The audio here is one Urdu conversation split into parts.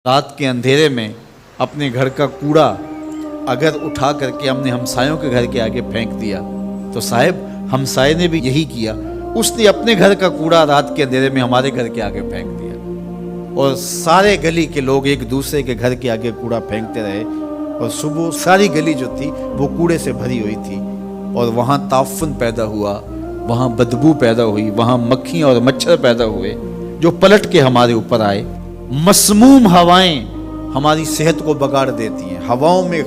رات کے اندھیرے میں اپنے گھر کا کوڑا اگر اٹھا کر کے ہم نے ہمسایوں کے گھر کے آگے پھینک دیا تو صاحب ہمسائے نے بھی یہی کیا، اس نے اپنے گھر کا کوڑا رات کے اندھیرے میں ہمارے گھر کے آگے پھینک دیا، اور سارے گلی کے لوگ ایک دوسرے کے گھر کے آگے کوڑا پھینکتے رہے، اور صبح ساری گلی جو تھی وہ کوڑے سے بھری ہوئی تھی، اور وہاں تعفن پیدا ہوا، وہاں بدبو پیدا ہوئی، وہاں مکھیاں اور مچھر پیدا ہوئے جو پلٹ کے ہمارے اوپر آئے۔ مسموم ہوائیں ہماری صحت کو بگاڑ دیتی ہیں، ہواؤں میں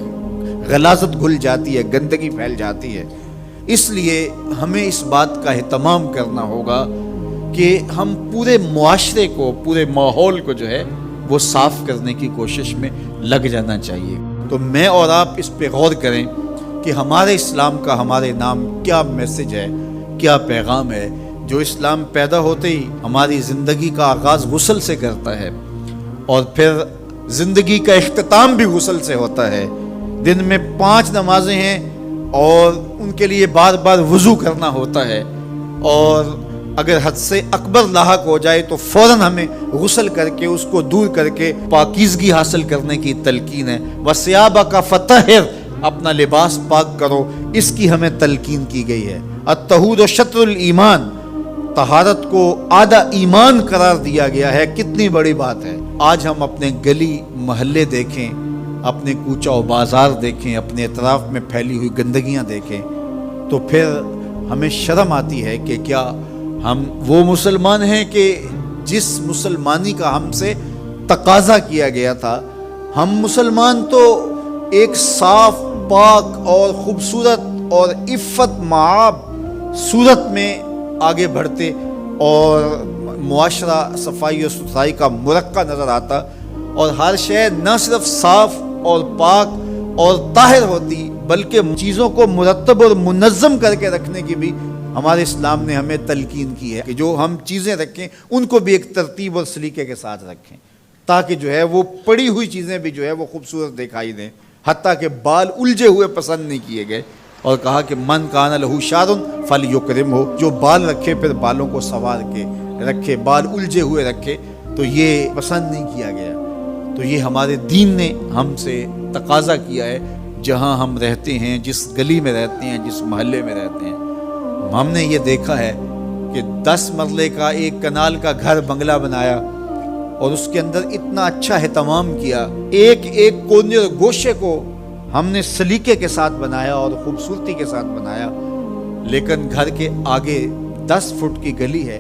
غلاظت گھل جاتی ہے، گندگی پھیل جاتی ہے۔ اس لیے ہمیں اس بات کا اہتمام کرنا ہوگا کہ ہم پورے معاشرے کو، پورے ماحول کو جو ہے وہ صاف کرنے کی کوشش میں لگ جانا چاہیے۔ تو میں اور آپ اس پہ غور کریں کہ ہمارے اسلام کا ہمارے نام کیا میسج ہے، کیا پیغام ہے۔ جو اسلام پیدا ہوتے ہی ہماری زندگی کا آغاز غسل سے کرتا ہے، اور پھر زندگی کا اختتام بھی غسل سے ہوتا ہے۔ دن میں 5 نمازیں ہیں اور ان کے لیے بار بار وضو کرنا ہوتا ہے، اور اگر حد سے اکبر لاحق ہو جائے تو فوراً ہمیں غسل کر کے اس کو دور کر کے پاکیزگی حاصل کرنے کی تلقین ہے۔ وَثِيَابَكَ فَطَهِّرْ، اپنا لباس پاک کرو، اس کی ہمیں تلقین کی گئی ہے۔ الطہور شطر الایمان، طہارت کو آدھا ایمان قرار دیا گیا ہے۔ کتنی بڑی بات ہے۔ آج ہم اپنے گلی محلے دیکھیں، اپنے کوچہ و بازار دیکھیں، اپنے اطراف میں پھیلی ہوئی گندگیاں دیکھیں تو پھر ہمیں شرم آتی ہے کہ کیا ہم وہ مسلمان ہیں کہ جس مسلمانی کا ہم سے تقاضا کیا گیا تھا۔ ہم مسلمان تو ایک صاف، پاک اور خوبصورت اور عفت معاب صورت میں آگے بڑھتے، اور معاشرہ صفائی و ستھرائی کا مرقع نظر آتا، اور ہر شے نہ صرف صاف اور پاک اور طاہر ہوتی بلکہ چیزوں کو مرتب اور منظم کر کے رکھنے کی بھی ہمارے اسلام نے ہمیں تلقین کی ہے کہ جو ہم چیزیں رکھیں ان کو بھی ایک ترتیب اور سلیقے کے ساتھ رکھیں، تاکہ جو ہے وہ پڑی ہوئی چیزیں بھی جو ہے وہ خوبصورت دکھائی دیں۔ حتیٰ کہ بال الجھے ہوئے پسند نہیں کیے گئے، اور کہا کہ من کان لہ شعر فلیکرمہ، جو بال رکھے پھر بالوں کو سنوار کے رکھے، بال الجھے ہوئے رکھے، تو یہ پسند نہیں کیا گیا۔ تو یہ ہمارے دین نے ہم سے تقاضا کیا ہے، جہاں ہم رہتے ہیں، جس گلی میں رہتے ہیں، جس محلے میں رہتے ہیں۔ ہم نے یہ دیکھا ہے کہ 10 مرلے کا ایک کنال کا گھر بنگلہ بنایا، اور اس کے اندر اتنا اچھا اہتمام کیا، ایک ایک کونے اور گوشے کو ہم نے سلیقے کے ساتھ بنایا اور خوبصورتی کے ساتھ بنایا، لیکن گھر کے آگے 10 فٹ کی گلی ہے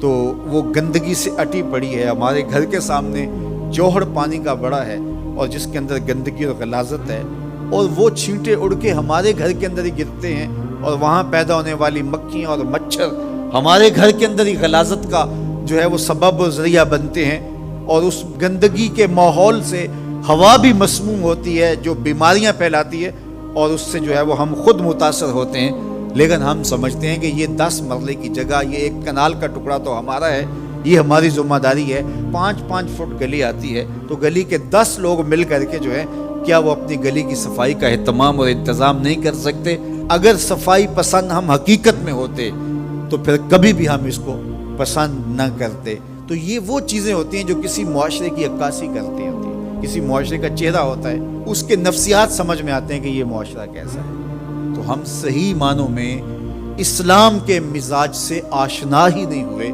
تو وہ گندگی سے اٹی پڑی ہے۔ ہمارے گھر کے سامنے جوہڑ پانی کا بڑا ہے، اور جس کے اندر گندگی اور غلاظت ہے، اور وہ چھینٹے اڑ کے ہمارے گھر کے اندر ہی گرتے ہیں، اور وہاں پیدا ہونے والی مکھیاں اور مچھر ہمارے گھر کے اندر ہی غلاظت کا جو ہے وہ سبب و ذریعہ بنتے ہیں، اور اس گندگی کے ماحول سے ہوا بھی مسموم ہوتی ہے جو بیماریاں پھیلاتی ہے، اور اس سے جو ہے وہ ہم خود متاثر ہوتے ہیں۔ لیکن ہم سمجھتے ہیں کہ یہ 10 مرلے کی جگہ، یہ ایک کنال کا ٹکڑا تو ہمارا ہے، یہ ہماری ذمہ داری ہے۔ 5-5 فٹ گلی آتی ہے تو گلی کے 10 لوگ مل کر کے جو ہے کیا وہ اپنی گلی کی صفائی کا اہتمام اور انتظام نہیں کر سکتے؟ اگر صفائی پسند ہم حقیقت میں ہوتے تو پھر کبھی بھی ہم اس کو پسند نہ کرتے۔ تو یہ وہ چیزیں ہوتی ہیں جو کسی معاشرے کی عکاسی کرتی ہوتی ہیں، کسی معاشرے کا چہرہ ہوتا ہے، اس کے نفسیات سمجھ میں آتے ہیں کہ یہ معاشرہ کیسا ہے۔ تو ہم صحیح معنوں میں اسلام کے مزاج سے آشنا ہی نہیں ہوئے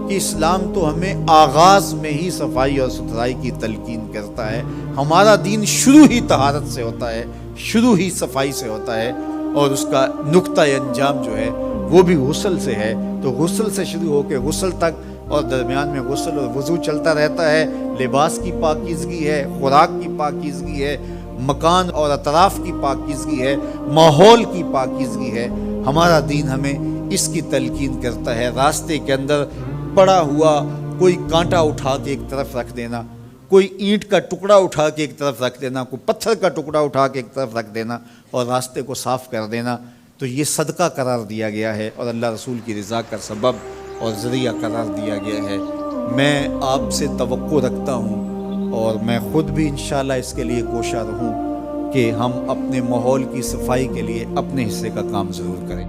کہ اسلام تو ہمیں آغاز میں ہی صفائی اور ستھرائی کی تلقین کرتا ہے۔ ہمارا دین شروع ہی طہارت سے ہوتا ہے، شروع ہی صفائی سے ہوتا ہے، اور اس کا نقطہ انجام جو ہے وہ بھی غسل سے ہے۔ تو غسل سے شروع ہو کے غسل تک، اور درمیان میں غسل اور وضو چلتا رہتا ہے۔ لباس کی پاکیزگی ہے، خوراک کی پاکیزگی ہے، مکان اور اطراف کی پاکیزگی ہے، ماحول کی پاکیزگی ہے۔ ہمارا دین ہمیں اس کی تلقین کرتا ہے۔ راستے کے اندر پڑا ہوا کوئی کانٹا اٹھا کے ایک طرف رکھ دینا، کوئی اینٹ کا ٹکڑا اٹھا کے ایک طرف رکھ دینا، کوئی پتھر کا ٹکڑا اٹھا کے ایک طرف رکھ دینا، اور راستے کو صاف کر دینا، تو یہ صدقہ قرار دیا گیا ہے، اور اللہ رسول کی رضا کا سبب اور ذریعہ قرار دیا گیا ہے۔ میں آپ سے توقع رکھتا ہوں، اور میں خود بھی انشاءاللہ اس کے لیے کوشاں رہوں کہ ہم اپنے ماحول کی صفائی کے لیے اپنے حصے کا کام ضرور کریں۔